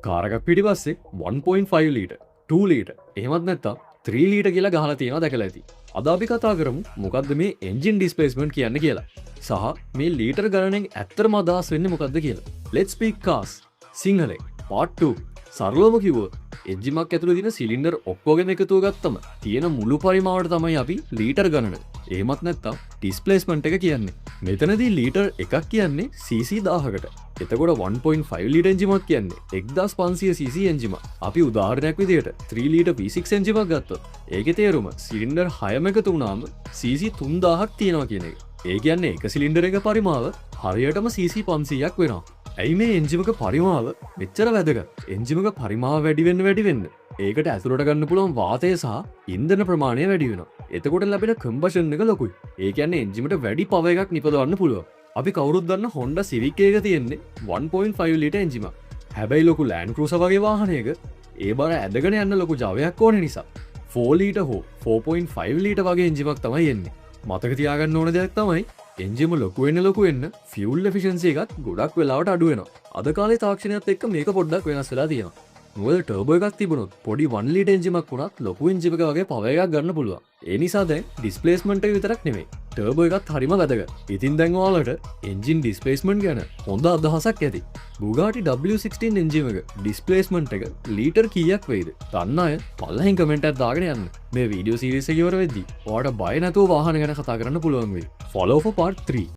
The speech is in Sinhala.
කාරකක් පිටිපස්සේ 1.5 ලීටර් 2 ලීටර් එහෙමත් නැත්නම් 3 ලීටර් කියලා ගහලා තියෙනවා දැකලා ඇති. අද අපි කතා කරමු මොකද්ද මේ එන්ජින් ඩිස්ප්ලේස්මන්ට් කියන්නේ කියලා. සහ මේ ලීටර් ගණනෙන් ඇත්තටම අදහස් වෙන්නේ මොකද්ද කියලා. Let's speak cars සිංහලෙන් part 2. සරලවම කිව්වොත් එන්ජිමක් ඇතුළේ තියෙන සිලින්ඩර් ඔක්කොගෙම එකතුව ගත්තම තියෙන මුළු පරිමාවට තමයි අපි ලීටර් ගණන. එහෙමත් නැත්නම් ඩිස්ප්ලේස්මන්ට් එක කියන්නේ. මෙතනදී ලීටර් එකක් කියන්නේ cc 1000කට. එතකොට 1.5 ලීටර් එන්ජිමක් කියන්නේ 1500 cc එන්ජිමක්. අපි උදාහරණයක් විදිහට 3 ලීටර් V6 එන්ජිමක් ගත්තොත් ඒකේ තේරුම සිලින්ඩර් 6ම එකතු වුණාම cc 3000ක් තියෙනවා කියන එක. ඒ කියන්නේ එක සිලින්ඩර් එක පරිමාව හරියටම cc 500ක් වෙනවා. ඇයි මේ එන්ජිමක පරිමාව මෙච්චර වැදගත්? එන්ජිමක පරිමාව වැඩි වෙන්න ඒකට ඇතුළට ගන්න පුළුවන් වාතය සහ ඉන්ධන ප්‍රමාණය වැඩි වෙනවා. එතකොට ලැබෙන කම්බෂන් එක ලොකුයි. ඒ කියන්නේ එන්ජිමට වැඩි පවර් එකක් නිපදවන්න පුළුවන්. අපි කවුරුත් දන්න Honda Civic එක තියෙන්නේ 1.5 ලීටර් එන්ජිමක්. හැබැයි ලොකු Land Cruiser වගේ වාහනයක ඒ බර ඇදගෙන යන්න ලොකු ජවයක් ඕන නිසා 4 ලීටර් හෝ 4.5 ලීටර් වගේ එන්ජිමක් තමයි එන්නේ. මතක තියාගන්න ඕන දෙයක් තමයි එන්ජිම ලොකු වෙන්න ෆියුල් එෆිෂන්සි එකත් ගොඩක් වෙලාවට අඩු වෙනවා. අද කාලේ තාක්ෂණයත් එක්ක මේක පොඩ්ඩක් වෙනස් වෙලා තියෙනවා. මොකද ටර්බෝ එකක් තිබුණොත් පොඩි 1 ලීටර් එන්ජිමක් වුණත් ලොකු එන්ජිම එක වගේ පවර් එකක් ගන්න පුළුවන්. ඒ නිසා දැන් ඩිස්ප්ලේස්මන්ට් එක විතරක් නෙමෙයි ටර්බෝ එකත් හරිම වැදගත්. ඉතින් දැන් ඔයාලට එන්ජින් ඩිස්ප්ලේස්මන්ට් ගැන හොඳ අදහසක් ඇති. Bugatti W16 එන්ජිම එක ඩිස්ප්ලේස්මන්ට් එක ලීටර් කීයක් වෙයිද? දන්න අය පල්ලෙහින් කමෙන්ට් එකක් දාගෙන යන්න. මේ වීඩියෝ සීරීස් එක ඉවර වෙද්දී ඔයාලට බය නැතුව වාහන ගැන කතා කරන්න පුළුවන් වෙයි. Follow for part 3.